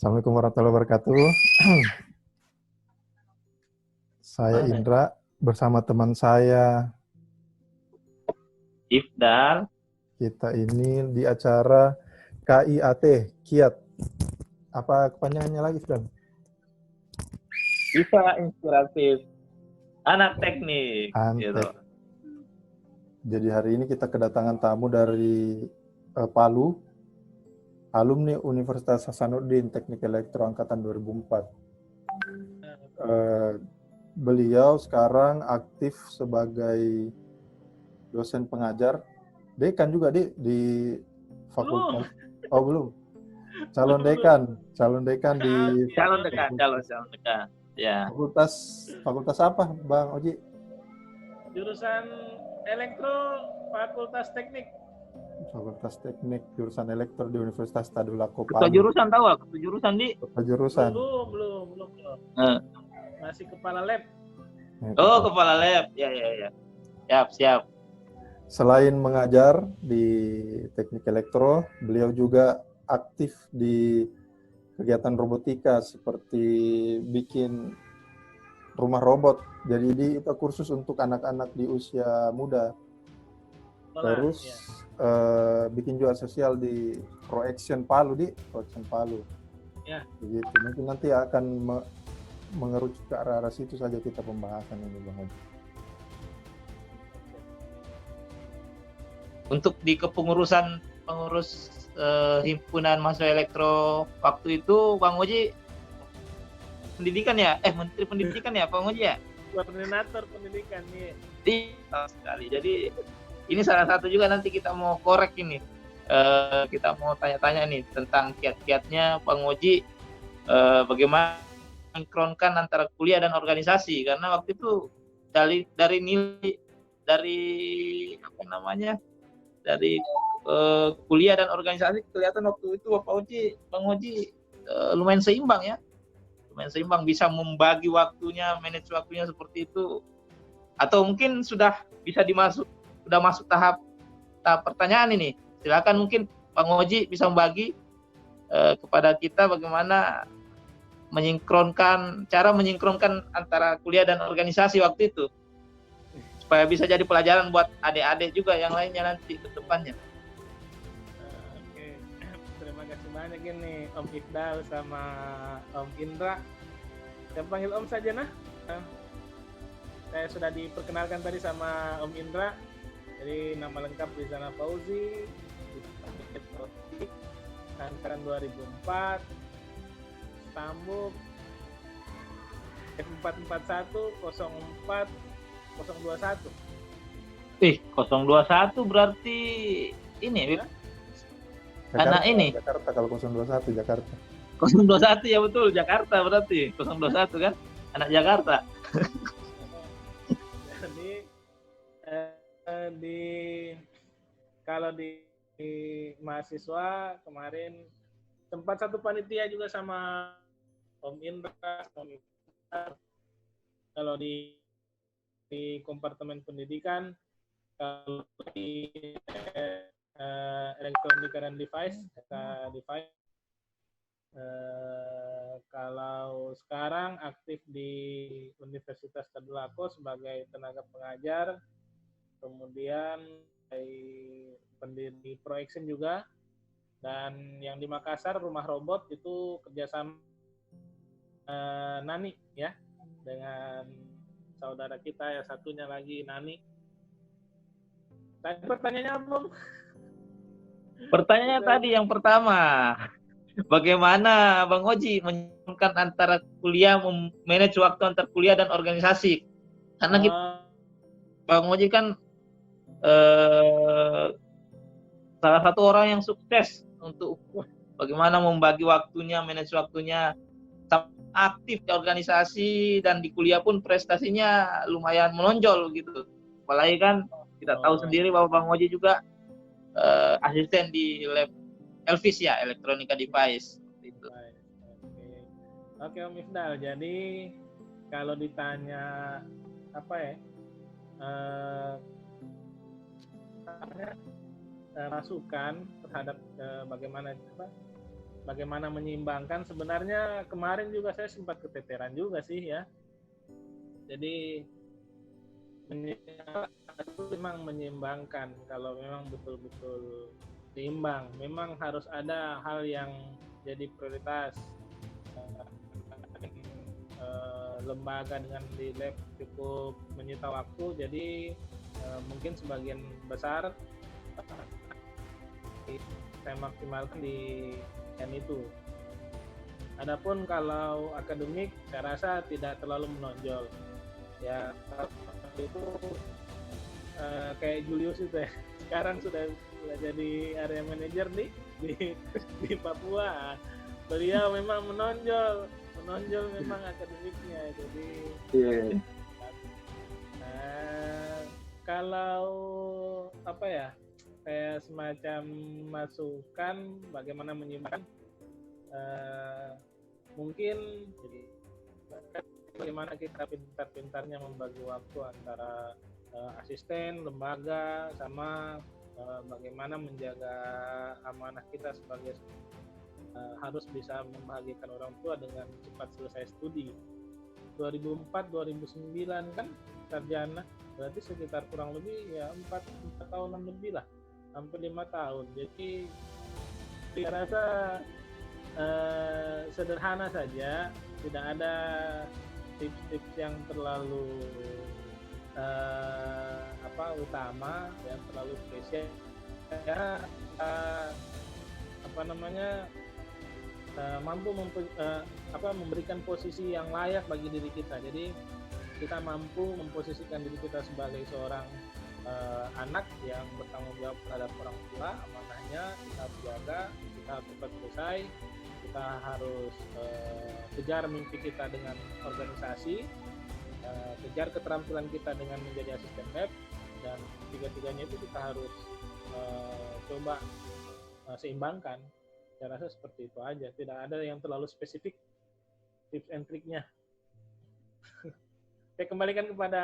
Assalamualaikum warahmatullahi wabarakatuh. Saya Indra bersama teman saya. Ifdal. Kita ini di acara KIAT, Kiat. Apa kepanjangannya lagi, Fran? Bisa inspiratif. Anak teknik. Antek. Gitu. Jadi hari ini kita kedatangan tamu dari Palu. Alumni Universitas Hasanuddin Teknik Elektro Angkatan 2004. Beliau sekarang aktif sebagai dosen pengajar, dekan juga di fakultas. Oh belum. Calon dekan di calon dekan. Ya. Fakultas apa, Bang Oji? Jurusan Elektro, Fakultas Teknik. Fakultas Teknik, jurusan Elektro di Universitas Tadulako Ketua Palu. jurusan tahu aku, ketua jurusan di? Ketua jurusan. Belum. Masih kepala lab. Oh, kepala lab. Ya. Siap. Selain mengajar di Teknik Elektro, beliau juga aktif di kegiatan robotika seperti bikin rumah robot. Jadi itu kursus untuk anak-anak di usia muda. Terus bikin juga sosial di ProAction Palu Ya. Begitu. Mungkin nanti akan mengerucut ke arah situ saja kita pembahasan ini, Bang Oji. Untuk di pengurus himpunan mahasiswa elektro waktu itu Bang Oji pendidikan ya? Menteri Pendidikan ya Bang Oji ya? Koordinator pendidikan nih. Sekali. Jadi ini salah satu juga nanti kita mau korek ini. Kita mau tanya-tanya nih tentang kiat-kiatnya Bang Oji, bagaimana mensinkronkan antara kuliah dan organisasi, karena waktu itu dari kuliah dan organisasi kelihatan waktu itu Bang Oji lumayan seimbang ya. Lumayan seimbang, bisa membagi waktunya, manage waktunya seperti itu. Atau mungkin sudah masuk tahap pertanyaan ini. Silakan mungkin Bang Oji bisa membagi kepada kita bagaimana cara menyingkronkan antara kuliah dan organisasi waktu itu, supaya bisa jadi pelajaran buat adik-adik juga yang lainnya nanti ke depannya. Oke. Terima kasih banyak ini Om Ifdal sama Om Indra. Saya panggil Om saja nah. Saya sudah diperkenalkan tadi sama Om Indra. Jadi nama lengkap Rizana Fauzi, angkatan 2004, Stambuk 441 04 021. 021 berarti ini ya? Anak ini Jakarta, kalau 021 Jakarta. 021 ya betul, Jakarta berarti 021 kan, anak Jakarta. Jadi kalau di mahasiswa kemarin sempat satu panitia juga sama Om Indra, kalau di kompartemen pendidikan, kalau di elektronika dan device. Kalau sekarang aktif di Universitas Tadulako sebagai tenaga pengajar, kemudian pendiri ProAction juga, dan yang di Makassar rumah robot itu kerjasama Nani ya, dengan saudara kita ya satunya lagi Nani. Tadi pertanyaannya apa? Pertanyaannya tadi yang pertama, bagaimana Bang Oji menyambungkan antara kuliah, manage waktu antar kuliah dan organisasi? Karena Bang Oji kan salah satu orang yang sukses untuk bagaimana membagi waktunya, manage waktunya, aktif di organisasi, dan di kuliah pun prestasinya lumayan menonjol gitu. Apalagi kan kita tahu sendiri bahwa Bang Oji juga asisten di lab Elvis ya, elektronika device. Gitu. Oke Om Ifdal, jadi kalau ditanya masukan terhadap bagaimana bagaimana menyeimbangkan. Sebenarnya kemarin juga saya sempat keteteran juga sih ya. Jadi memang menyeimbangkan. Kalau memang betul-betul seimbang, memang harus ada hal yang jadi prioritas. Lembaga dengan di lab cukup menyita waktu, jadi mungkin sebagian besar saya maksimalkan di yang itu. Adapun kalau akademik, saya rasa tidak terlalu menonjol. Ya itu kayak Julius itu ya. Sekarang sudah jadi area manager di Papua. Beliau memang menonjol memang akademiknya. Jadi kalau apa ya, kayak semacam masukan bagaimana menyeimbangkan, mungkin jadi bagaimana kita pintar-pintarnya membagi waktu antara asisten, lembaga, sama bagaimana menjaga amanah kita sebagai harus bisa membahagiakan orang tua dengan cepat selesai studi. 2004-2009 kan sarjana, berarti sekitar kurang lebih ya 4 tahunan lebih lah, hampir 5 tahun. Jadi saya rasa sederhana saja, tidak ada tips-tips yang terlalu utama, yang terlalu spesial. Ya, mampu memberikan posisi yang layak bagi diri kita. Jadi kita mampu memposisikan diri kita sebagai seorang anak yang bertanggung jawab terhadap orang tua, amanahnya kita harus jaga, kita harus cepat selesai, kita harus kejar mimpi kita dengan organisasi, kejar keterampilan kita dengan menjadi asisten lab, dan tiga-tiganya itu kita harus coba seimbangkan. Saya rasa seperti itu aja, tidak ada yang terlalu spesifik tips and triknya. Saya kembalikan kepada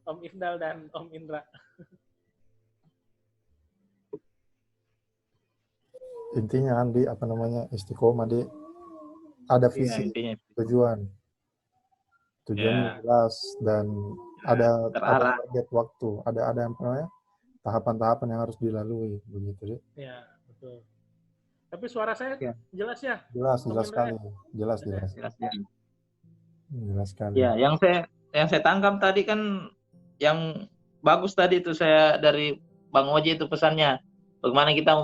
Om Ifdal dan Om Indra. Intinya Andi, istiqomah di ada visi, tujuan jelas, dan ada target waktu, ada tahapan-tahahapan yang harus dilalui, begitu deh. Ya, betul. Tapi suara saya jelas ya? Jelas sekali. Jelas sekali. Ya, yang saya tangkap tadi kan yang bagus tadi itu saya dari Bang Oji itu pesannya. Bagaimana kita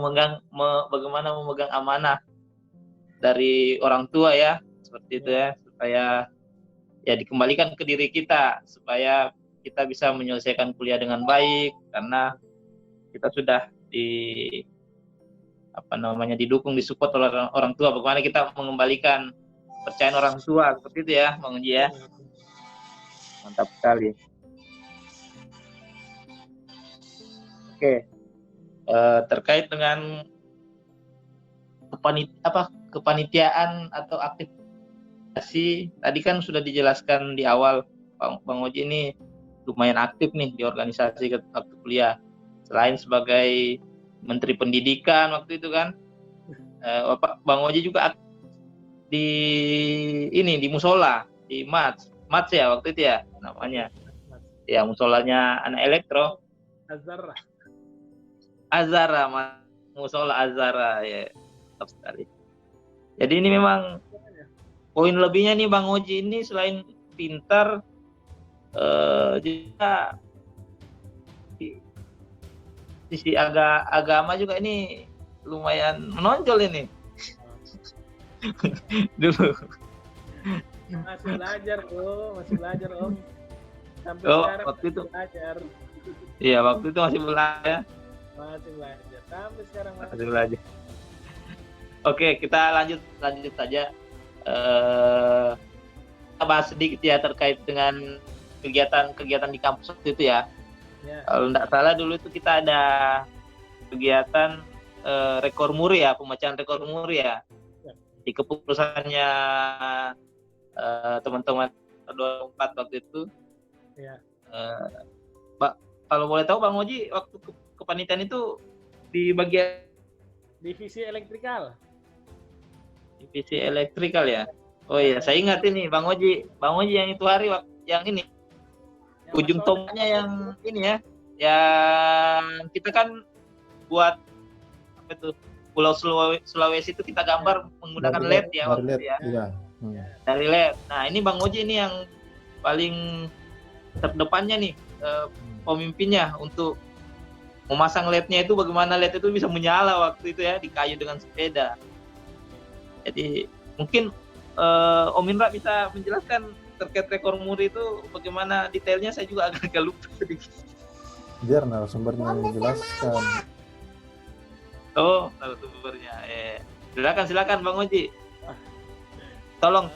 bagaimana memegang amanah dari orang tua ya, seperti itu ya, supaya ya dikembalikan ke diri kita, supaya kita bisa menyelesaikan kuliah dengan baik, karena kita sudah didukung, disupport oleh orang tua. Bagaimana kita mengembalikan kepercayaan orang tua, seperti itu ya Bang Uji ya. Mantap sekali. Oke, terkait dengan kepanitiaan atau aktivasi tadi kan sudah dijelaskan di awal. Bang Uji ini lumayan aktif nih di organisasi waktu kuliah, selain sebagai Menteri Pendidikan waktu itu kan, Bang Oji juga di musola, di Mats ya waktu itu ya namanya, ya musolanya anak elektro, Azara, musola Azara ya, tetap sekali. Jadi ini memang poin lebihnya nih Bang Oji ini selain pintar, juga sisi agama juga ini lumayan menonjol ini. Dulu masih belajar Om. Sampai sekarang waktu itu belajar. Iya, waktu itu masih belajar. Sampai sekarang masih belajar. Oke, kita lanjut saja. Kita bahas sedikit ya terkait dengan kegiatan di kampus waktu itu ya. Kalau tidak salah dulu itu kita ada kegiatan rekor muri ya, pemecahan rekor muri ya. Di keputusannya teman-teman 24 waktu itu. Ya. Kalau boleh tahu Bang Oji waktu kepanitiaan itu di bagian divisi elektrikal. divisi elektrikal ya. Oh iya, saya ingat ini Bang Oji yang itu hari yang ini Yang ujung Mas Oda. tombaknya yang ini ya, yang kita kan buat apa itu Pulau Sulawesi itu kita gambar menggunakan LED ya dari waktu LED, itu ya, iya. dari LED. Nah ini Bang Oji ini yang paling terdepannya nih, pemimpinnya untuk memasang LED-nya itu, bagaimana LED itu bisa menyala waktu itu ya di kayu dengan sepeda. Jadi mungkin Om Indra bisa menjelaskan terkait rekor muri itu bagaimana detailnya, saya juga agak lupa sedikit. Biar narasumbernya yang menjelaskan. Oh, narasumbernya. Silakan Bang Oji. Tolong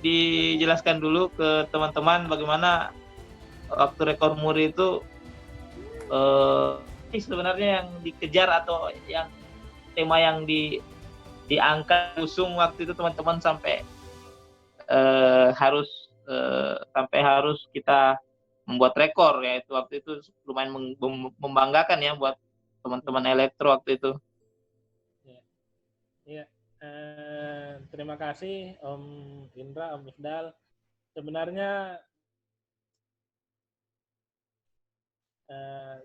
dijelaskan dulu ke teman-teman bagaimana waktu rekor muri itu ini sebenarnya yang dikejar atau yang tema yang diangkat usung waktu itu teman-teman sampai harus kita membuat rekor ya, itu waktu itu lumayan membanggakan ya buat teman-teman elektro waktu itu. Iya, terima kasih Om Indra, Om Ifdal. Sebenarnya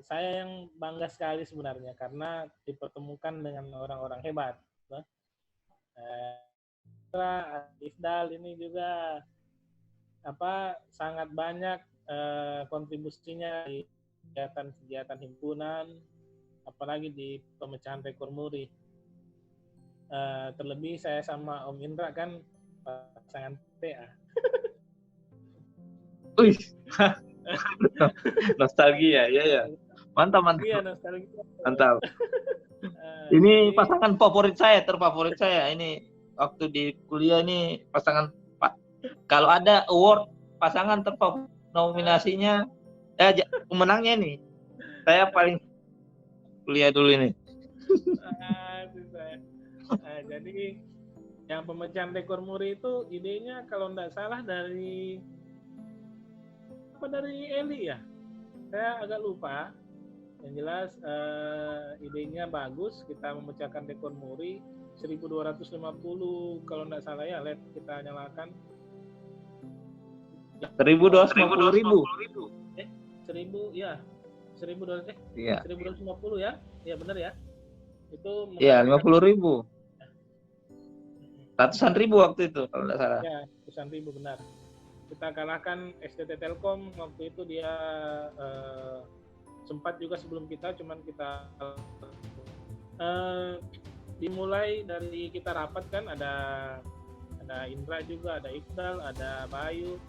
saya yang bangga sekali sebenarnya karena dipertemukan dengan orang-orang hebat. Ifdal ini juga sangat banyak kontribusinya di kegiatan himpunan, apalagi di pemecahan rekor muri. Terlebih saya sama Om Indra kan pasangan PA. Wih, nostalgia ya. Mantap. Iya, nostalgia. Mantap. Ini pasangan terfavorit saya ini waktu di kuliah ini, pasangan kalau ada award pasangan terfavorit nominasinya pemenangnya nih saya paling kuliah dulu ini. Jadi yang pemecahan rekor muri itu idenya kalau tidak salah dari Eli ya, saya agak lupa. Yang jelas idenya bagus, kita memecahkan rekor muri 1250 kalau tidak salah ya, LED kita nyalakan 1.250.000. 1.250 ya, iya benar ya. Itu iya 50.000, ratusan ribu waktu itu kalau tidak salah. Ya, ratusan ribu benar. Kita kalahkan STT Telkom waktu itu, dia sempat juga sebelum kita, cuman kita dimulai dari kita rapat kan, ada Indra juga, ada Iqbal, ada Bayu,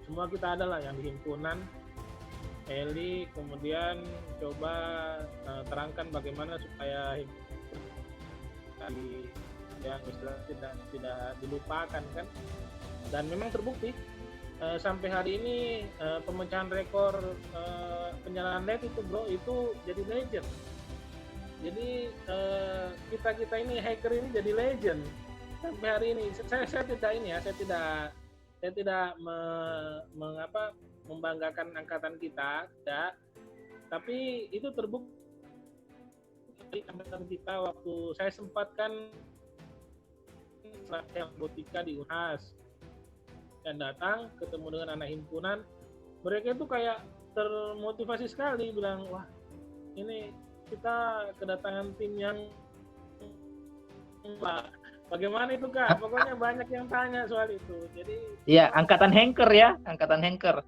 semua kita ada lah yang di himpunan. Eli kemudian coba terangkan bagaimana supaya yang istilah tidak dilupakan kan, dan memang terbukti sampai hari ini pemecahan rekor penyalaan LED itu bro, itu jadi legend. Jadi kita ini hacker ini jadi legend sampai hari ini. Saya tidak membanggakan angkatan kita, tidak. Tapi itu terbukti angkatan kita waktu saya sempat kan yang botika di UNHAS dan datang ketemu dengan anak himpunan, mereka itu kayak termotivasi sekali, bilang wah ini kita kedatangan tim yang bagaimana itu Kak, pokoknya banyak yang tanya soal itu. Jadi iya, angkatan hacker ya, angkatan hacker.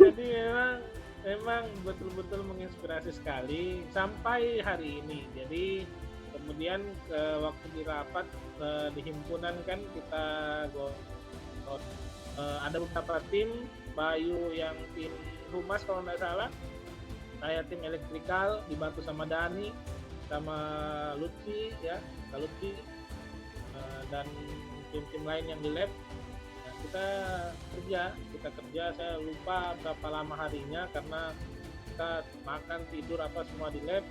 Jadi memang betul-betul menginspirasi sekali sampai hari ini. Jadi kemudian waktu di rapat di himpunan kan kita ada beberapa tim, Bayu yang tim humas kalau nggak salah, saya tim elektrikal dibantu sama Dani, sama Lutfi ya, Lutfi, dan tim-tim lain yang di lab. Nah, kita kerja, saya lupa berapa lama harinya karena kita makan tidur apa semua di lab.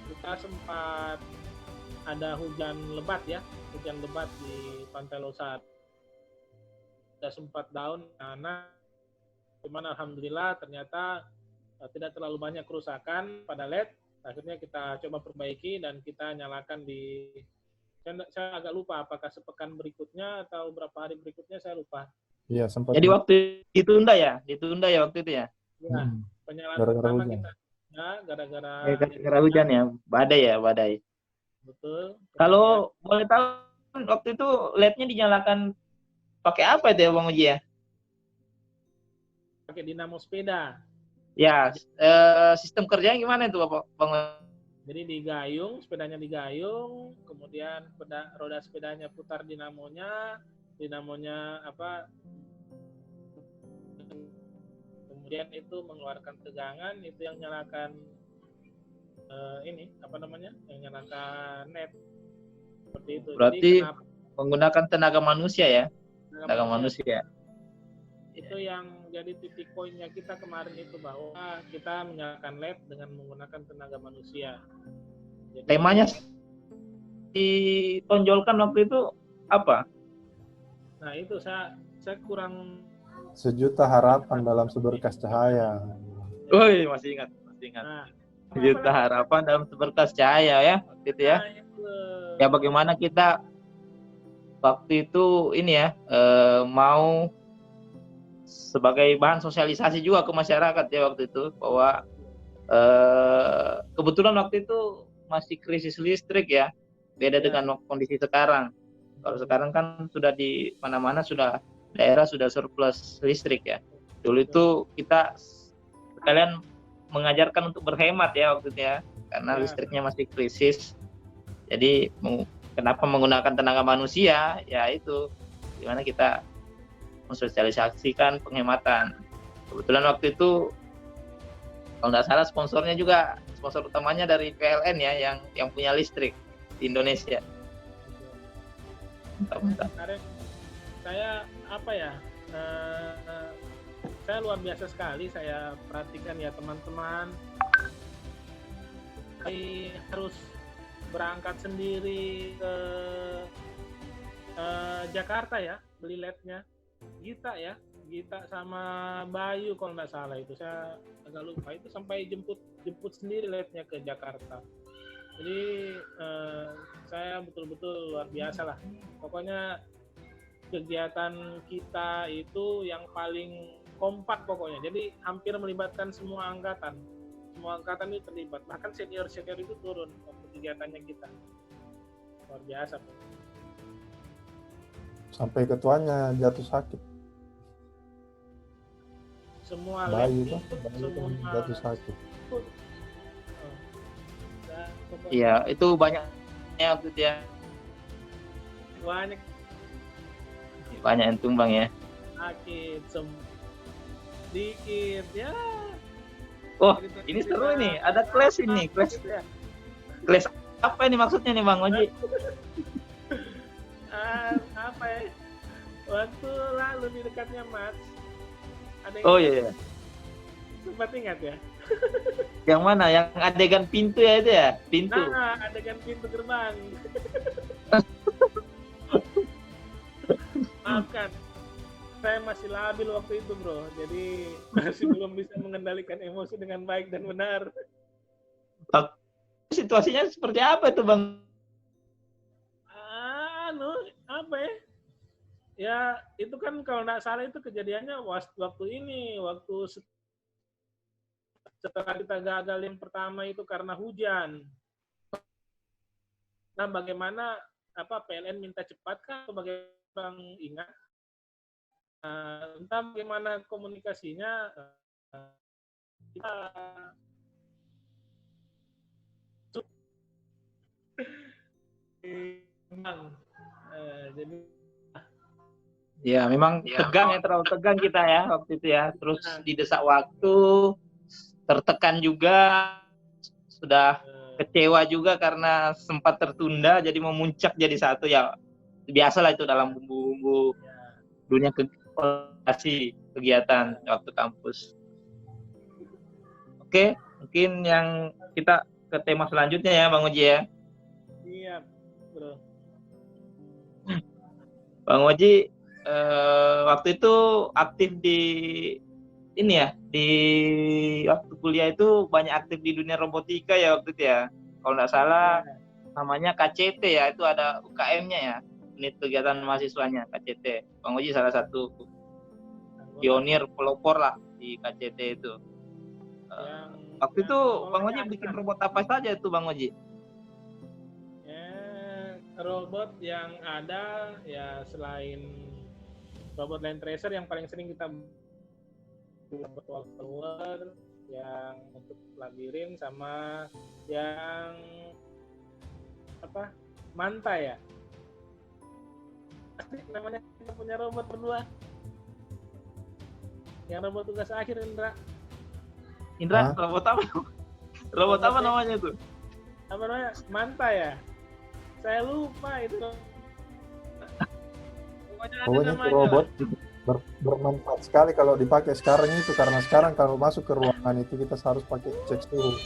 Kita sempat ada hujan lebat di Pantai Losar. Kita sempat down karena cuman alhamdulillah ternyata tidak terlalu banyak kerusakan pada LED. Akhirnya kita coba perbaiki dan kita nyalakan di, saya agak lupa apakah sepekan berikutnya atau berapa hari berikutnya, saya lupa. Iya, sempat. Jadi waktu ditunda ya waktu itu ya. Ya, penyalaan Gara-gara pertama hujan. kita ya, gara-gara Gara-gara hujan ya, badai. betul. Kalau boleh tahu waktu itu LED-nya dinyalakan pakai apa itu ya Bang Uji ya? Pakai dinamo sepeda. Ya, sistem kerjanya gimana itu Bang Uji? Jadi digayung, sepedanya digayung, kemudian roda sepedanya putar dinamonya apa? Kemudian itu mengeluarkan tegangan, itu yang nyalakan ini apa namanya? Yang nyalakan net. Seperti itu. Berarti jadi menggunakan tenaga manusia ya? Tenaga manusia. Itu yang jadi titik poinnya kita kemarin itu, bahwa kita menyalakan LED dengan menggunakan tenaga manusia. Jadi, temanya ditonjolkan waktu itu apa? Nah itu saya kurang. Sejuta harapan dalam seberkas cahaya. Woi, masih ingat. Nah, Sejuta harapan dalam seberkas cahaya ya, gitu ya. Nah, itu. Ya bagaimana kita waktu itu ini ya mau sebagai bahan sosialisasi juga ke masyarakat ya waktu itu, bahwa kebetulan waktu itu masih krisis listrik ya, beda dengan kondisi sekarang. Kalau sekarang kan sudah di mana-mana sudah daerah sudah surplus listrik ya. Dulu itu kita sekalian mengajarkan untuk berhemat ya waktu itu ya, karena listriknya masih krisis. Jadi kenapa menggunakan tenaga manusia? Ya itu gimana kita mensosialisasikan penghematan. Kebetulan waktu itu kalau nggak salah sponsor utamanya dari PLN ya, yang punya listrik di Indonesia. Saya apa ya? Saya luar biasa sekali saya perhatikan ya teman-teman. Saya harus berangkat sendiri ke Jakarta ya, beli LED-nya. Gita sama Bayu kalau nggak salah, itu saya agak lupa, itu sampai jemput sendiri LED-nya ke Jakarta. Jadi saya betul-betul luar biasa lah. Pokoknya kegiatan kita itu yang paling kompak pokoknya. Jadi hampir melibatkan semua angkatan. Semua angkatan itu terlibat. Bahkan senior itu turun waktu kegiatannya kita. Luar biasa. Sampai ketuanya jatuh sakit. Semua Bayu LED kan, semua jatuh sakit. Iya, itu banyaknya waktu itu ya. Banyak yang tumbang ya. Sakit dikit ya. Oh, ini seru ini. Ada kelas ini, kelas apa ini maksudnya nih Bang Oji? Apa ya? Waktu lalu di dekatnya Mas. Oh iya. Sempat ingat ya? Yang mana? Yang adegan pintu ya itu ya? Pintu. Nah, adegan pintu gerbang. Maafkan, saya masih labil waktu itu bro, jadi masih belum bisa mengendalikan emosi dengan baik dan benar. Situasinya seperti apa itu Bang? Apa ya? Ya itu kan kalau nggak salah itu kejadiannya waktu setelah kita gagal yang pertama itu karena hujan. Nah bagaimana PLN minta cepat kan sebagai Bang ingat, entah bagaimana komunikasinya, kita jadi ya memang tegang ya, terlalu tegang kita ya waktu itu ya, terus didesak waktu, tertekan juga, sudah kecewa juga karena sempat tertunda jadi memuncak jadi satu ya. Biasalah itu dalam bumbu-bumbu dunia kegiatan waktu kampus. Oke, mungkin yang kita ke tema selanjutnya ya Bang Oji ya. Iya, bro. Bang Oji waktu itu aktif di ini ya, di waktu kuliah itu banyak aktif di dunia robotika ya waktu itu ya. Kalau nggak salah namanya KCT ya, itu ada UKM-nya ya, unit kegiatan mahasiswanya KCT. Bang Oji salah satu pionir pelopor lah di KCT itu. Waktu itu Bang Oji bikin robot apa saja itu Bang Oji? Robot yang ada ya, selain robot land tracer yang paling sering kita robot tower yang untuk labirin, sama yang apa, Manta ya, namanya. Kita punya robot berdua yang robot tugas akhir, Indra. Robot apa? Robot apa namanya itu? Apa namanya? Manta ya? Saya lupa itu. Pokoknya itu robot bermanfaat sekali kalau dipakai sekarang itu, karena sekarang kalau masuk ke ruangan itu kita harus pakai cek suhu.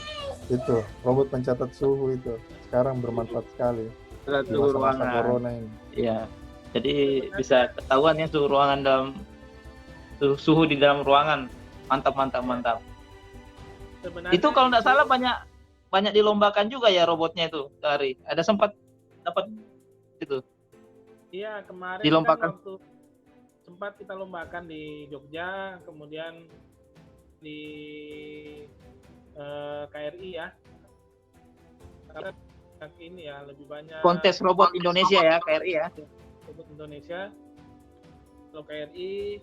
Itu robot pencatat suhu itu sekarang bermanfaat sekali di masa-masa corona ini. Iya. Jadi bisa ketahuan ya suhu ruangan suhu di dalam ruangan. Mantap. Sebenarnya itu kalau nggak salah banyak dilombakan juga ya robotnya itu, dari ada sempat dapat itu. Iya, kemarin dilombakan. Kan waktu sempat kita lombakan di Jogja, kemudian di KRI ya. Karena ini ya lebih banyak kontes robot Indonesia ya, KRI ya. Robot Indonesia. Kalau KRI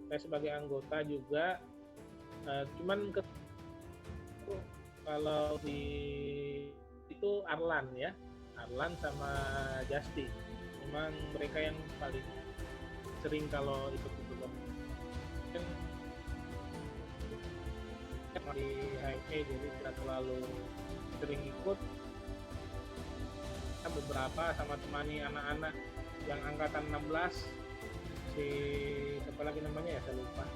saya sebagai anggota juga, cuman kalau di itu Arlan ya, Arlan sama Justi, memang mereka yang paling sering kalau ikut kan di HME, jadi tidak terlalu sering ikut. Kita beberapa sama temani anak-anak yang angkatan 16, siapa lagi namanya ya, saya lupa,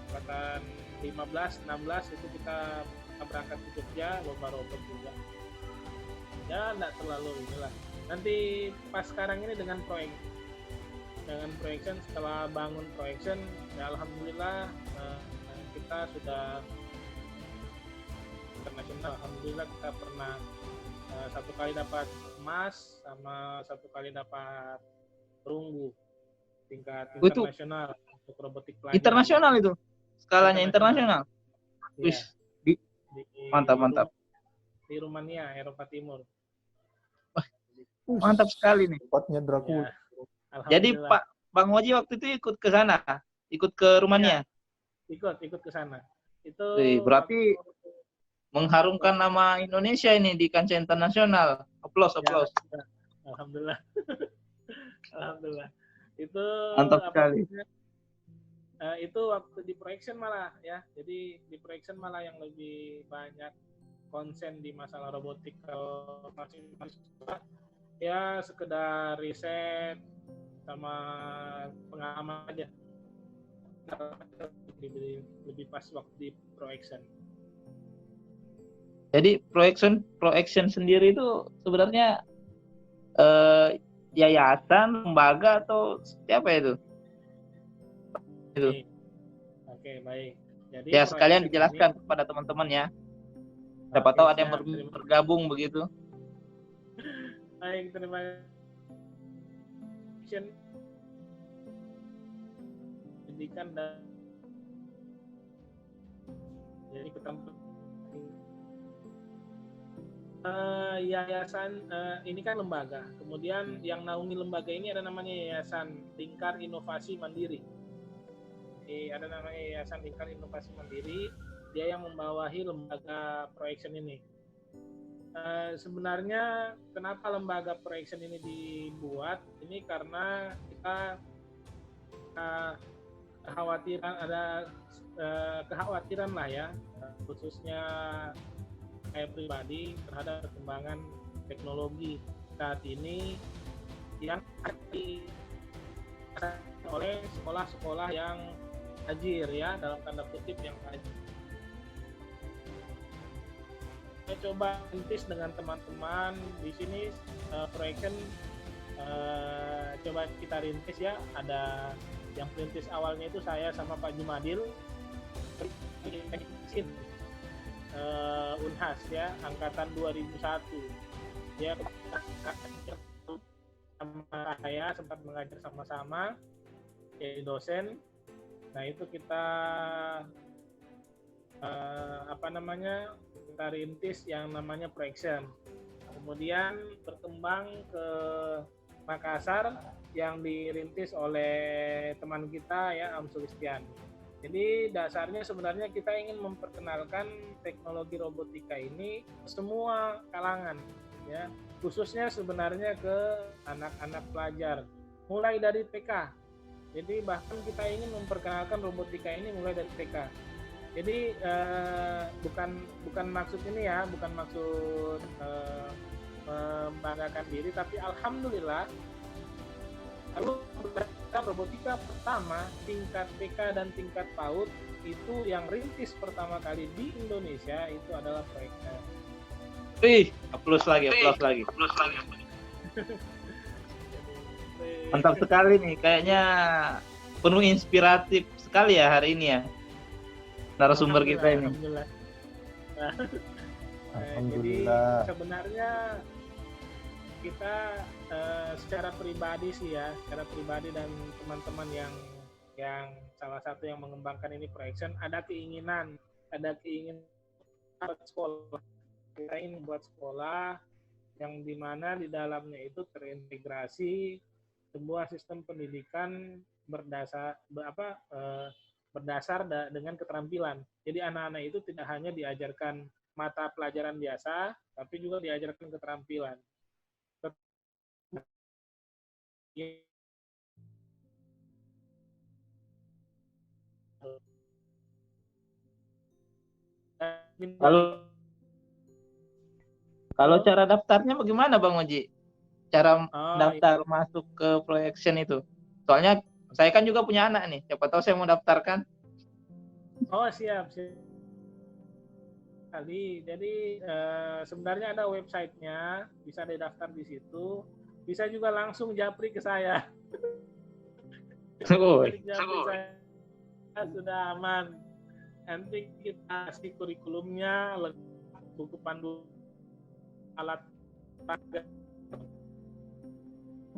angkatan 15, 16 itu kita berangkat ke Jogja, lomba robot juga. Ya enggak terlalu inilah. Nanti pas sekarang ini dengan projection, setelah bangun projection ya alhamdulillah kita sudah internasional. Alhamdulillah kita pernah 1 kali dapat emas sama 1 kali dapat perunggu tingkat internasional untuk robotik pelajar. Internasional itu, skalanya internasional. Ya. Mantap. Di Rumania, Eropa Timur. Mantap sekali nih. Tempatnya Dracula. Ya, jadi Pak Bang Oji waktu itu ikut ke sana, ikut ke Rumania. Ya, ikut ke sana. Itu berarti mengharumkan nama Indonesia ini di kancah internasional. Aplaus. Ya, alhamdulillah. Alhamdulillah. Itu mantap sekali. Itu waktu di projection malah ya. Jadi di projection malah yang lebih banyak konsen di masalah robotik. Kalau masih ya sekedar riset sama pengalaman aja. Lebih pas waktu di projection. Jadi projection sendiri itu sebenarnya yayasan, lembaga atau siapa itu? Oke, baik. Jadi ya sekalian dijelaskan kepada teman-teman ya. Siapa tahu ada yang bergabung begitu. Baik, terima kasih. Pendidikan dan jadi ketemu yayasan ini kan lembaga. Kemudian yang naungi lembaga ini ada namanya Yayasan Lingkar Inovasi Mandiri. Ada namanya Yayasan Lingkar Inovasi Mandiri, dia yang membawahi lembaga projection ini. Sebenarnya kenapa lembaga projection ini dibuat? Ini karena kita kekhawatiran lah ya, khususnya saya pribadi terhadap perkembangan teknologi saat ini yang oleh sekolah-sekolah yang tajir ya, dalam tanda kutip yang tajir. Saya coba rintis dengan teman-teman di sini projection, coba kita rintis ya, ada Yang perintis awalnya itu saya sama Pak Jumadil, Unhas ya, angkatan 2001. Dia sama saya sempat mengajar sama-sama, jadi dosen. Nah itu kita kita rintis yang namanya Proaction. Kemudian berkembang ke Makassar yang dirintis oleh teman kita ya, Am Sulistian. Jadi dasarnya sebenarnya kita ingin memperkenalkan teknologi robotika ini ke semua kalangan ya, khususnya sebenarnya ke anak-anak pelajar mulai dari TK. Jadi bahkan kita ingin memperkenalkan robotika ini mulai dari TK. Jadi bukan maksud ini ya, bukan maksud membanggakan diri, tapi alhamdulillah robotika pertama tingkat TK dan tingkat PAUD itu yang rintis pertama kali di Indonesia itu adalah Proaction. Plus lagi. Mantap sekali nih, kayaknya penuh inspiratif sekali ya hari ini ya narasumber kita ini. Alhamdulillah. Jadi sebenarnya kita secara pribadi sih ya, secara pribadi dan teman-teman yang salah satu yang mengembangkan ini Proaction ada keinginan buat sekolah. Kita ingin buat sekolah yang dimana di dalamnya itu terintegrasi sebuah sistem pendidikan berdasar dengan keterampilan. Jadi anak-anak itu tidak hanya diajarkan mata pelajaran biasa, tapi juga diajarkan keterampilan. Kalau cara daftarnya bagaimana Bang Oji? Cara daftar masuk ke Proaction itu. Soalnya saya kan juga punya anak nih. Siapa tahu saya mau daftarkan. Oh siap. Jadi sebenarnya ada websitenya, bisa didaftar di situ. Bisa juga langsung japri ke saya. Japri saya sudah aman. Nanti kita kasih kurikulumnya, buku pandu, alat peraga.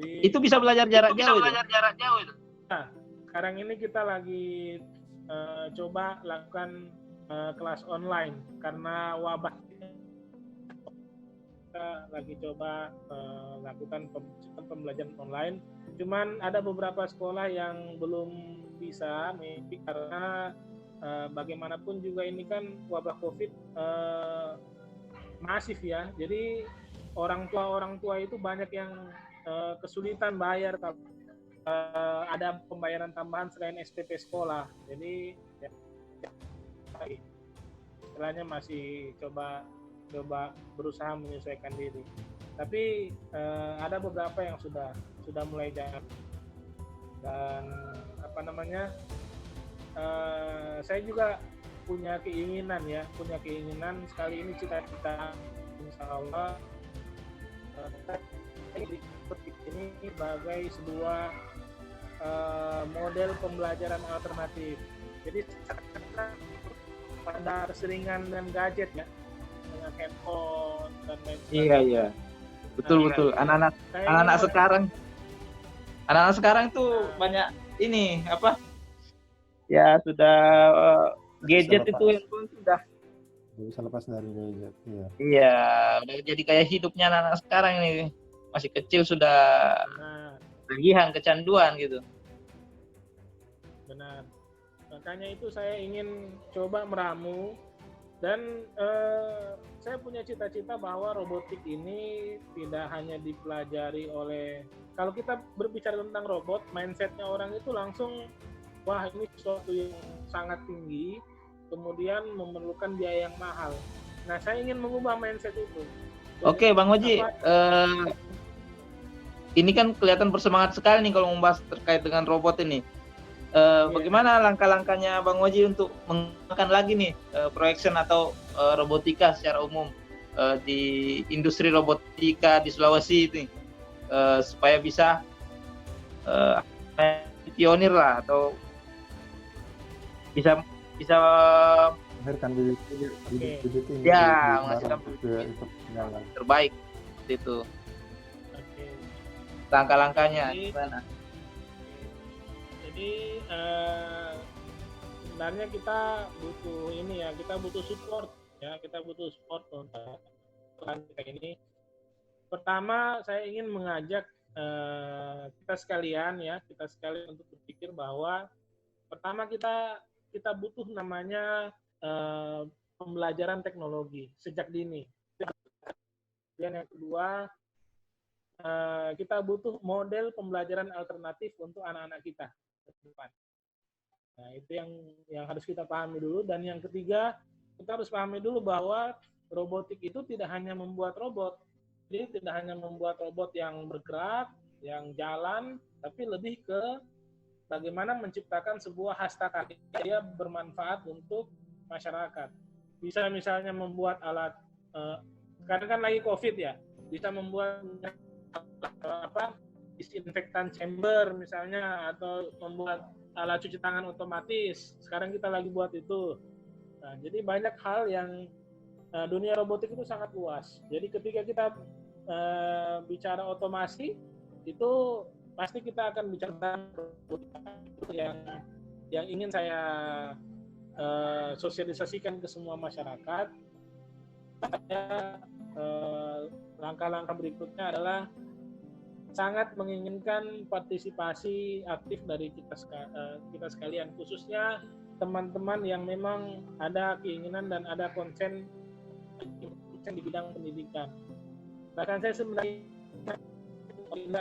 Itu bisa belajar jarak jauh. Nah, sekarang ini kita lagi coba lakukan kelas online karena wabah. Kita lagi coba lakukan pembelajaran online. Cuman ada beberapa sekolah yang belum bisa, karena bagaimanapun juga ini kan wabah COVID masif ya. Jadi orang tua itu banyak yang kesulitan bayar, ada pembayaran tambahan selain SPP sekolah. Jadi ya, istilahnya masih coba berusaha menyesuaikan diri. Tapi ada beberapa yang sudah mulai jalan. Dan saya juga punya keinginan sekali ini cita-cita insya Allah ini sebagai sebuah model pembelajaran alternatif. Jadi pada keseringan dengan gadget ya, dengan handphone dan lain sebagainya. Iya. Betul. Anak-anak sekarang itu banyak ini ya sudah gadget itu handphone sudah bisa lepas dari gadget. Iya, udah jadi kayak hidupnya anak-anak sekarang ini. Masih kecil sudah tagihan, kecanduan gitu. Benar. Makanya itu saya ingin coba meramu dan saya punya cita-cita bahwa robotik ini tidak hanya dipelajari oleh, kalau kita berbicara tentang robot, mindsetnya orang itu langsung wah ini sesuatu yang sangat tinggi, kemudian memerlukan biaya yang mahal. Nah saya ingin mengubah mindset itu. Oke, Bang Oji, ini kan kelihatan bersemangat sekali nih kalau membahas terkait dengan robot ini. Bagaimana langkah-langkahnya Bang Oji untuk mengembangkan lagi nih Proaction atau robotika secara umum di industri robotika di Sulawesi ini supaya bisa pionir lah, atau bisa Melahirkan bibit ini Ya, di menghasilkan barang ke itu penyalaan. terbaik seperti itu. Oke. Langkah-langkahnya Jadi- gimana? Jadi sebenarnya kita butuh ini ya, kita butuh support ya, kita butuh support untuk kita ini. Pertama, saya ingin mengajak kita sekalian untuk berpikir bahwa pertama kita butuh namanya pembelajaran teknologi sejak dini. Dan yang kedua, kita butuh model pembelajaran alternatif untuk anak-anak kita ke depan. Nah, itu yang harus kita pahami dulu. Dan yang ketiga, kita harus pahami dulu bahwa robotik itu tidak hanya membuat robot. Jadi tidak hanya membuat robot yang bergerak, yang jalan, tapi lebih ke bagaimana menciptakan sebuah hasta karya bermanfaat untuk masyarakat. Bisa misalnya membuat alat, sekarang kan lagi COVID ya, bisa membuat disinfektan chamber misalnya, atau membuat alat cuci tangan otomatis. Sekarang kita lagi buat itu. Nah, jadi banyak hal yang dunia robotik itu sangat luas. Jadi ketika kita bicara otomasi, itu pasti kita akan bicara yang ingin saya sosialisasikan ke semua masyarakat. Langkah-langkah berikutnya adalah sangat menginginkan partisipasi aktif dari kita sekalian, khususnya teman-teman yang memang ada keinginan dan ada konsen di bidang pendidikan. Bahkan saya sebenarnya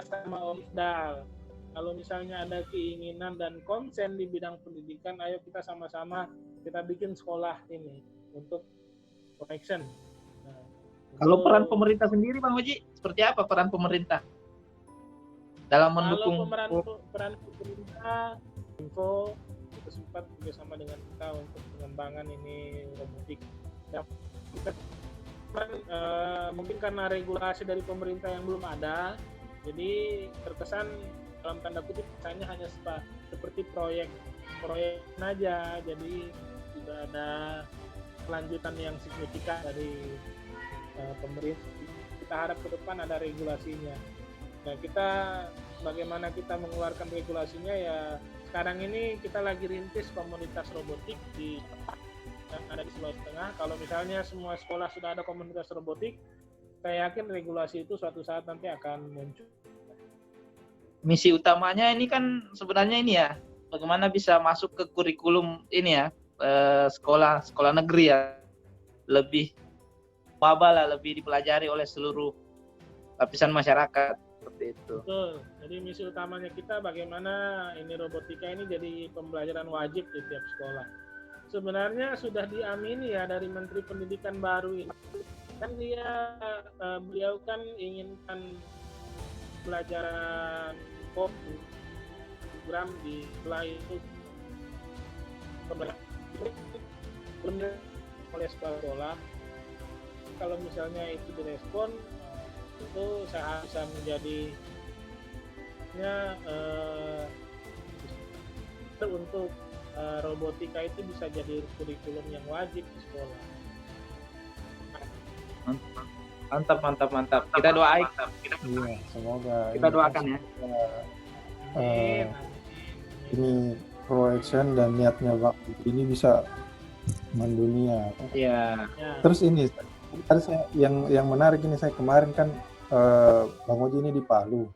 sama Om Ifdal, kalau misalnya ada keinginan dan konsen di bidang pendidikan, ayo kita sama-sama kita bikin sekolah ini untuk connection. Nah, Kalau peran pemerintah sendiri, Bang Oji, seperti apa peran pemerintah dalam mendukung? Kalau peran pemerintah, info itu sempat bekerjasama dengan kita untuk pengembangan ini robotik. Ya, kita mungkin karena regulasi dari pemerintah yang belum ada, jadi terkesan dalam tanda kutip misalnya hanya seperti proyek aja, jadi tidak ada kelanjutan yang signifikan dari pemerintah. Kita harap ke depan ada regulasinya. Nah, bagaimana kita mengeluarkan regulasinya ya, sekarang ini kita lagi rintis komunitas robotik yang ada di Sulawesi Tengah. Kalau misalnya semua sekolah sudah ada komunitas robotik, saya yakin regulasi itu suatu saat nanti akan muncul. Misi utamanya ini kan sebenarnya ini ya, bagaimana bisa masuk ke kurikulum ini ya, sekolah negeri ya, lebih lah, lebih dipelajari oleh seluruh lapisan masyarakat seperti itu. Betul. Jadi misi utamanya kita bagaimana ini robotika ini jadi pembelajaran wajib di tiap sekolah. Sebenarnya sudah diamini ya dari Menteri Pendidikan baru ini. Kan beliau kan inginkan pelajaran program di sekolah itu oleh sekolah. Kalau misalnya itu direspon, itu saya bisa menjadi untuk robotika itu bisa jadi kurikulum yang wajib di sekolah. Mantap. Kita doain. Iya, semoga Kita doakan ya. Ini projection dan niatnya Pak ini bisa mendunia. Iya. Terus ini tadi yang menarik ini, saya kemarin kan Bang Oji ini di Palu.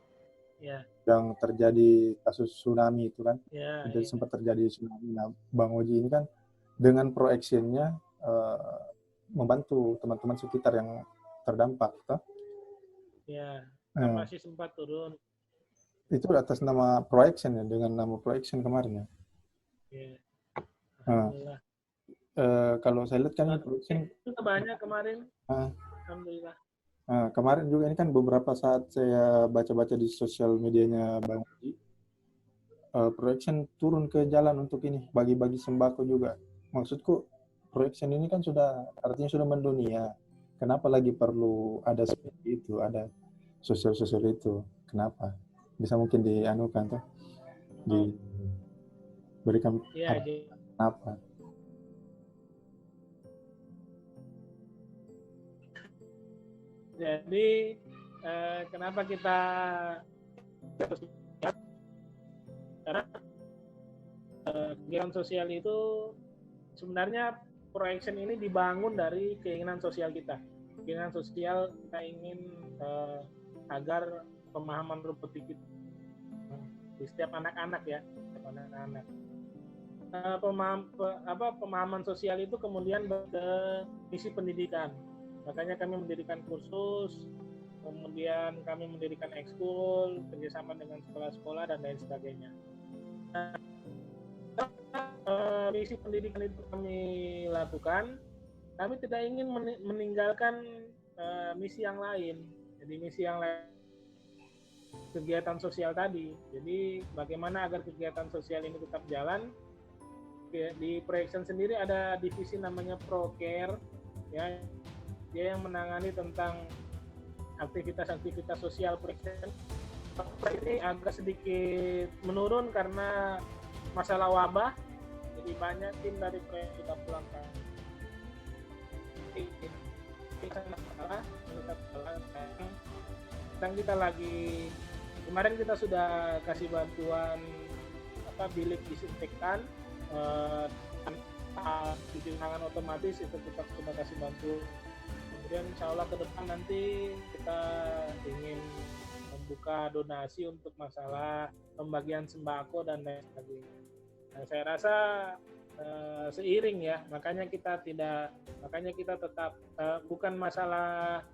Ya. Yang terjadi kasus tsunami itu kan. Ya, jadi sempat terjadi tsunami. Nah, Bang Oji ini kan dengan proactionnya membantu teman-teman sekitar yang terdampak, toh? Ya, masih sempat turun. Itu atas nama proaction ya, dengan nama proaction kemarin ya. Ya. Alhamdulillah. Kalau saya lihat kan proaction itu banyak kemarin. Alhamdulillah. Kemarin juga ini kan beberapa saat saya baca-baca di sosial medianya Bang Oji, proaction turun ke jalan untuk ini bagi-bagi sembako juga. Maksudku proaction ini kan artinya sudah mendunia. Kenapa lagi perlu ada seperti itu, ada sosial itu? Kenapa? Bisa mungkin dianukan tuh, berikan Iya, jadi apa? Jadi kenapa kita karena kegiatan sosial itu sebenarnya projection ini dibangun dari keinginan sosial kita. Keinginan sosial kita ingin agar pemahaman robotik itu di setiap anak-anak ya, setiap anak-anak. Pemahaman sosial itu kemudian ke misi pendidikan. Makanya kami mendirikan kursus, kemudian kami mendirikan ekskul, kerjasama dengan sekolah-sekolah dan lain sebagainya. Misi pendidikan itu kami lakukan, kami tidak ingin meninggalkan misi yang lain. Jadi misi yang lain kegiatan sosial tadi. Jadi bagaimana agar kegiatan sosial ini tetap jalan? Di Projection sendiri ada divisi namanya ProCare, ya, dia yang menangani tentang aktivitas-aktivitas sosial Projection. Ini agak sedikit menurun karena masalah wabah, jadi banyak tim dari Projection kita pulangkan. Sekarang kita lagi, kemarin kita sudah kasih bantuan bilik disinfektan, cuci tangan otomatis itu kita sudah kasih bantu. Kemudian insya Allah ke depan nanti kita ingin membuka donasi untuk masalah pembagian sembako dan lain sebagainya. Nah, saya rasa seiring ya, makanya kita tetap bukan masalah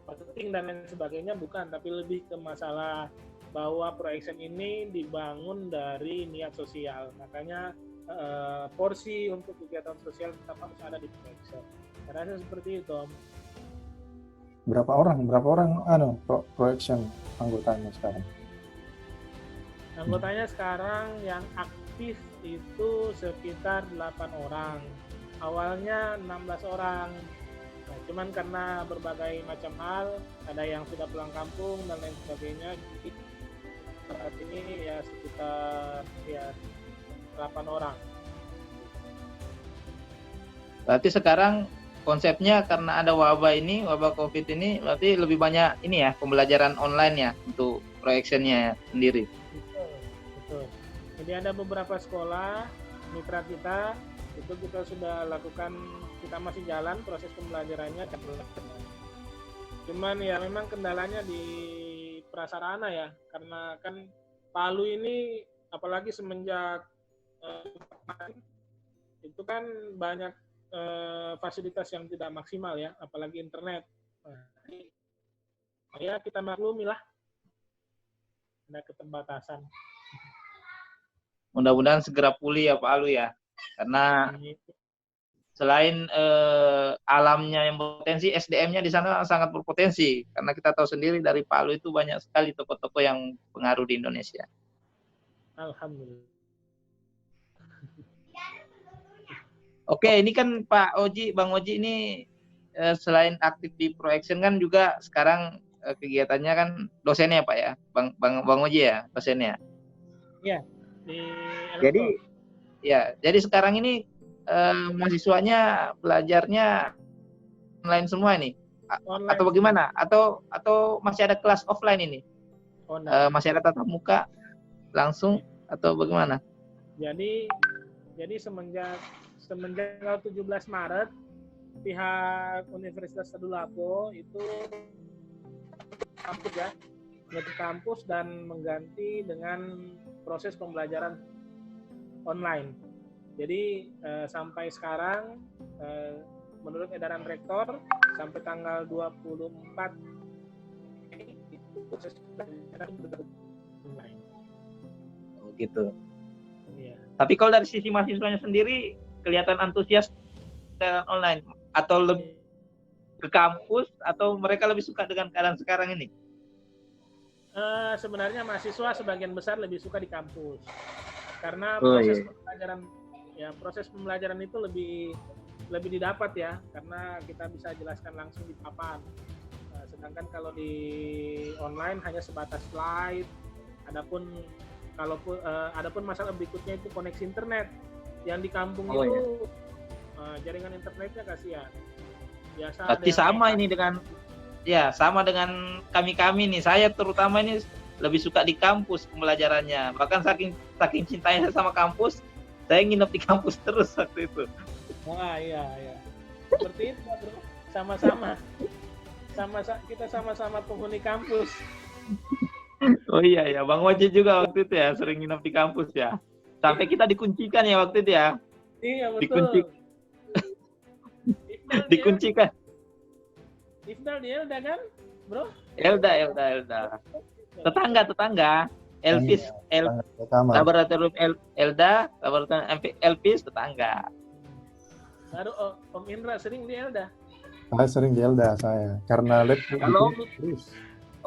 marketing dan lain sebagainya, bukan, tapi lebih ke masalah bahwa Projection ini dibangun dari niat sosial. Makanya porsi untuk kegiatan sosial tetap harus ada di Projection. Saya rasa seperti itu, Om. Berapa orang Projection anggotanya sekarang? Anggotanya sekarang yang aktif itu sekitar 8 orang. Awalnya 16 orang. Nah, cuman karena berbagai macam hal, ada yang sudah pulang kampung dan lain sebagainya, jadi saat ini ya sekitar 8 orang. Berarti sekarang konsepnya karena ada wabah COVID ini, berarti lebih banyak ini ya, pembelajaran online ya untuk Projection-nya sendiri. Betul. Jadi ada beberapa sekolah mitra kita itu kita sudah lakukan, kita masih jalan proses pembelajarannya. Cuman ya memang kendalanya di prasarana ya, karena kan Palu ini apalagi semenjak itu kan banyak fasilitas yang tidak maksimal ya, apalagi internet. Ya kita maklumi lah, ada keterbatasan. Mudah-mudahan segera pulih ya Pak Alu ya, karena selain alamnya yang berpotensi, SDM-nya di sana sangat berpotensi, karena kita tahu sendiri dari Palu itu banyak sekali toko-toko yang pengaruh di Indonesia. Alhamdulillah. Oke, ini kan Pak Oji, Bang Oji ini selain aktif di Projection kan juga sekarang kegiatannya kan dosennya Pak ya, Bang Oji ya dosennya. Iya. Jadi sekarang ini mahasiswanya belajarnya online semua ini, online atau bagaimana? Atau masih ada kelas offline ini? Masih ada tatap muka langsung atau bagaimana? Jadi semenjak 17 Maret pihak Universitas Tadulako itu kampus ya, menutup kampus dan mengganti dengan proses pembelajaran online. Jadi sampai sekarang menurut edaran rektor sampai tanggal 24 itu proses pembelajaran online. Oh gitu. Iya. Tapi kalau dari sisi mahasiswanya sendiri kelihatan antusias dengan online atau lebih ke kampus, atau mereka lebih suka dengan keadaan sekarang ini? Sebenarnya mahasiswa sebagian besar lebih suka di kampus karena proses pembelajaran itu lebih didapat ya, karena kita bisa jelaskan langsung di papan. Sedangkan kalau di online hanya sebatas slide. Adapun masalah berikutnya itu koneksi internet. Yang di kampung itu jaringan internetnya kasihan. Biasa Berarti sama ini dengan sama dengan kami nih. Saya terutama ini lebih suka di kampus pembelajarannya. Bahkan saking cintanya sama kampus, saya nginep di kampus terus waktu itu. Wah, iya. Seperti itu, bro. Sama-sama. Kita sama-sama penghuni kampus. Oh iya, Bang Oji juga waktu itu ya sering nginep di kampus ya. Sampai kita dikuncikan ya waktu itu ya. Iya, betul. Dikuncikan. Ifdal dia udah kan, bro? Elda. Tetangga. Elvis, laboratorium Elda, laboratorium Elvis tetangga. Baru Om Indra sering di Elda. Saya sering di Elda saya karena lab Kalau terus.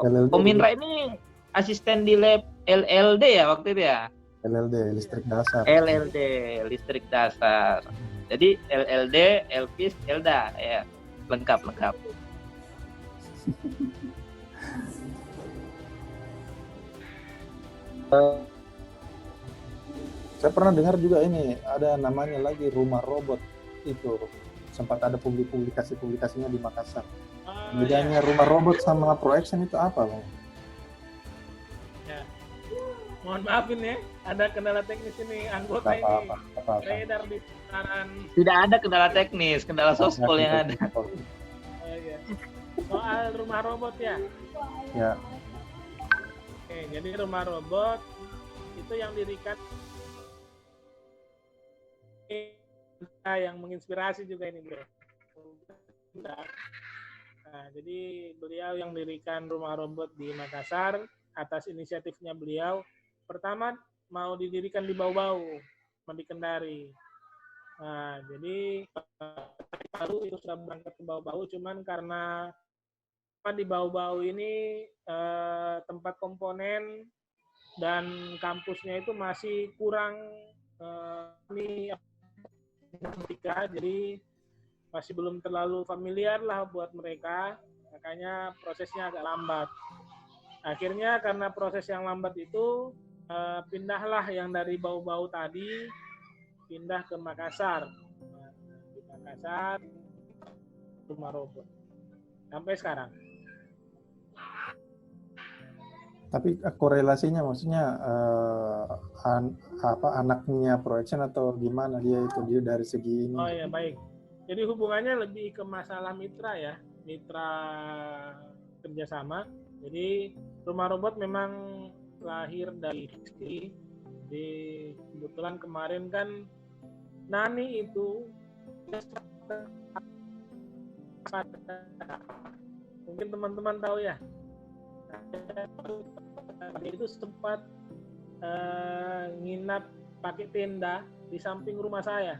Om Indra ini asisten di lab LLD ya waktu itu ya? LLD, listrik dasar. LLD, listrik dasar. Jadi LLD, Elvis, Elda ya, lengkap. Saya pernah dengar juga ini ada namanya lagi rumah robot itu, sempat ada publikasinya di Makassar. Bedanya rumah robot sama Proaction itu apa, Bang? Ya. Mohon maafin ya, ada kendala teknis ini anggota Apa. beredar di sekitaran. Tidak ada kendala teknis, kendala sospol yang ada. Iya. Soal rumah robot ya. Ya. Oke, jadi rumah robot itu yang dirikan yang menginspirasi juga ini, bro. Nah, jadi beliau yang dirikan rumah robot di Makassar atas inisiatifnya beliau. Pertama mau didirikan di Bau-Bau, di Kendari. Nah, jadi baru itu sudah berangkat ke Bau-Bau, cuman karena di Bau-Bau ini tempat komponen dan kampusnya itu masih kurang jadi masih belum terlalu familiar lah buat mereka, makanya prosesnya agak lambat. Akhirnya karena proses yang lambat itu pindahlah yang dari Bau-Bau tadi pindah ke Makassar. Di Makassar rumah robot sampai sekarang. Tapi korelasinya maksudnya anaknya Proaction atau gimana dia dari segi ini? Oh ya, baik. Jadi hubungannya lebih ke masalah mitra ya, mitra kerjasama. Jadi rumah robot memang lahir dari istri. Jadi kebetulan kemarin kan Nani itu mungkin teman-teman tahu ya. Dia itu sempat nginap pakai tenda di samping rumah saya.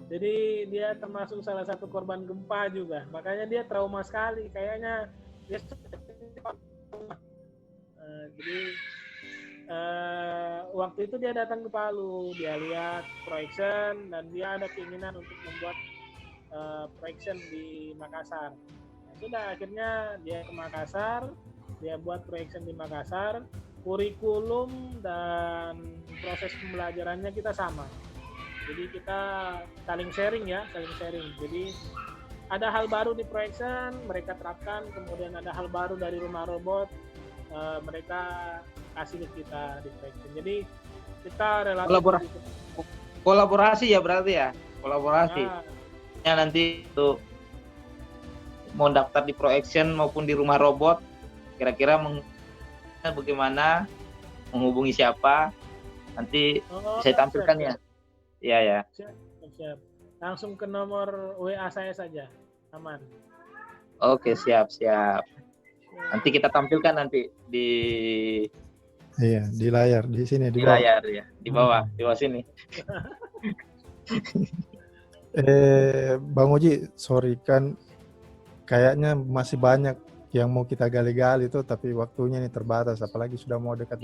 Jadi dia termasuk salah satu korban gempa juga. Makanya dia trauma sekali. Kayaknya dia jadi waktu itu dia datang ke Palu, dia lihat Proaction dan dia ada keinginan untuk membuat Proaction di Makassar. Nah, sudah akhirnya dia ke Makassar, dia buat Proaction di Makassar. Kurikulum dan proses pembelajarannya kita sama. Jadi kita saling sharing. Jadi ada hal baru di Proaction, mereka terapkan, kemudian ada hal baru dari rumah robot, mereka kasih ke kita di Proaction. Jadi kita relatif kolaborasi ya berarti ya, kolaborasi. Ya nanti tuh mau daftar di Proaction maupun di rumah robot, kira-kira bagaimana, menghubungi siapa, nanti saya tampilkan ya. Iya ya. Siap. Langsung ke nomor WA saya saja, aman. Oke, siap. Nanti kita tampilkan nanti di di layar di sini di layar ya, di bawah sini. Bang Oji, sorry kan kayaknya masih banyak yang mau kita gali-gali tuh, tapi waktunya ini terbatas, apalagi sudah mau dekat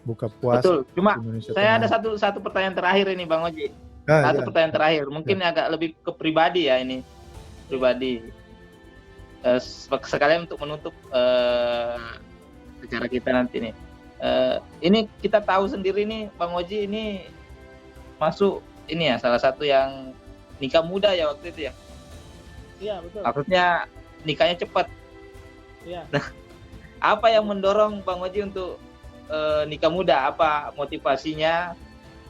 buka puasa. Betul. Cuma Indonesia saya ada satu pertanyaan terakhir ini Bang Oji. Pertanyaan terakhir, mungkin agak lebih ke pribadi ya ini. Pribadi. sekalian untuk menutup acara kita nanti nih. Ini kita tahu sendiri nih Bang Oji ini masuk ini ya salah satu yang nikah muda ya waktu itu ya. Iya, betul. Maksudnya nikahnya cepat. Iya. Nah, apa yang mendorong Bang Oji untuk nikah muda? Apa motivasinya?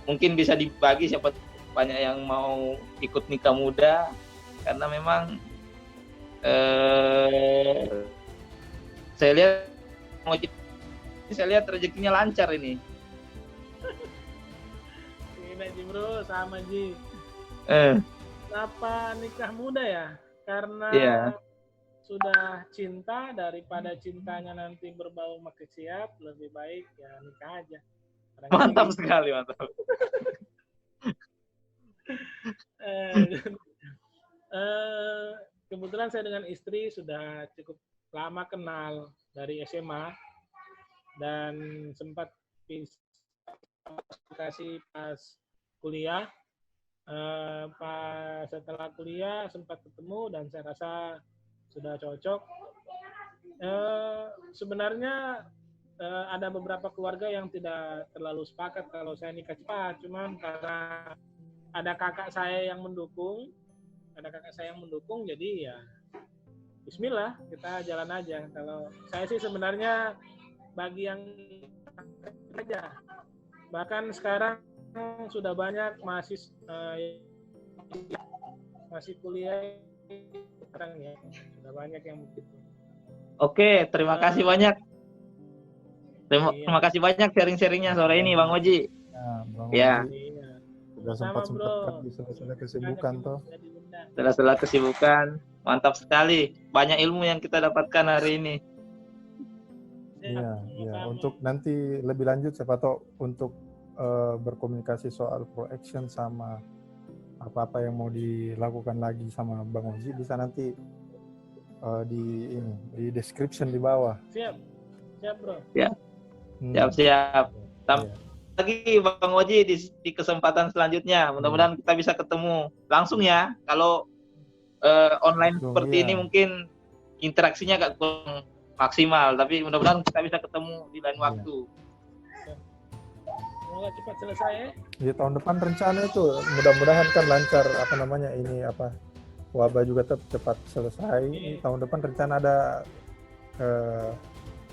Mungkin bisa dibagi, siapa banyak yang mau ikut nikah muda, karena memang saya lihat Bang Oji, saya lihat rezekinya lancar ini. Ini Ji Bro, sama Ji. Kenapa nikah muda ya? Karena Iya. sudah cinta, daripada cintanya nanti berbau maksiat, lebih baik ya nikah aja. Mantap sekali, mantap. Kebetulan saya dengan istri sudah cukup lama kenal dari SMA dan sempat kasih pas kuliah. Pas setelah kuliah sempat ketemu dan saya rasa sudah cocok. Sebenarnya ada beberapa keluarga yang tidak terlalu sepakat kalau saya nikah cepat, cuman karena ada kakak saya yang mendukung, jadi ya Bismillah kita jalan aja. Kalau saya sih sebenarnya bagi yang aja, bahkan sekarang sudah banyak masih kuliah sekarang ya, sudah banyak yang begitu. Oke, terima kasih banyak. Terima kasih banyak sharing-sharingnya sore ini Bang Oji. Ya. Sudah sempat di sela-sela kesibukan toh. Sela-sela kesibukan, mantap sekali. Banyak ilmu yang kita dapatkan hari ini. Iya. Untuk nanti lebih lanjut siapa tahu untuk berkomunikasi soal pro action sama apa-apa yang mau dilakukan lagi sama Bang Oji, bisa nanti di description di bawah. Siap bro. Ya. Siap. Lagi Bang Oji di kesempatan selanjutnya. Mudah-mudahan kita bisa ketemu langsung ya. Kalau online seperti ini mungkin interaksinya agak kurang maksimal, tapi mudah-mudahan kita bisa ketemu di lain waktu. Semoga cepat selesai ya. Di tahun depan rencana itu mudah-mudahan kan lancar wabah juga cepat selesai. Tahun depan rencana ada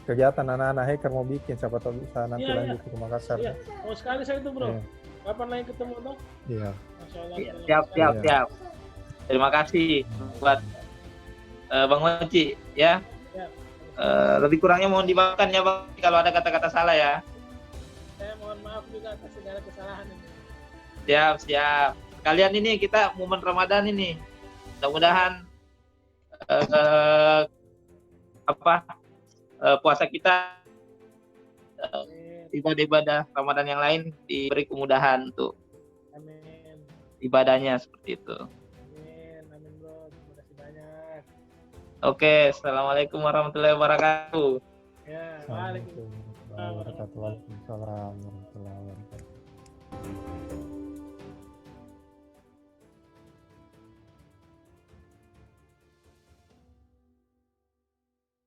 kegiatan anak-anak hacker mau bikin, siapa tahu bisa nanti lanjut ke Makassar. Iya. Mau sekali saya itu bro. Kapan lagi ketemu toh? Iya. Siap. Terima kasih buat Bang Oji ya. Lebih kurangnya mohon dimaafkan ya Bang kalau ada kata-kata salah ya. Saya mohon maaf juga atas segala kesalahan ini. Siap. Kalian ini kita momen Ramadan ini. Mudah-mudahan puasa kita ibadah Ramadan yang lain diberi kemudahan untuk ibadahnya seperti itu. Amin bro, terima kasih banyak. Oke, assalamualaikum warahmatullahi wabarakatuh. Ya, waalaikumsalam. Waalaikumsalam warahmatullahi wabarakatuh.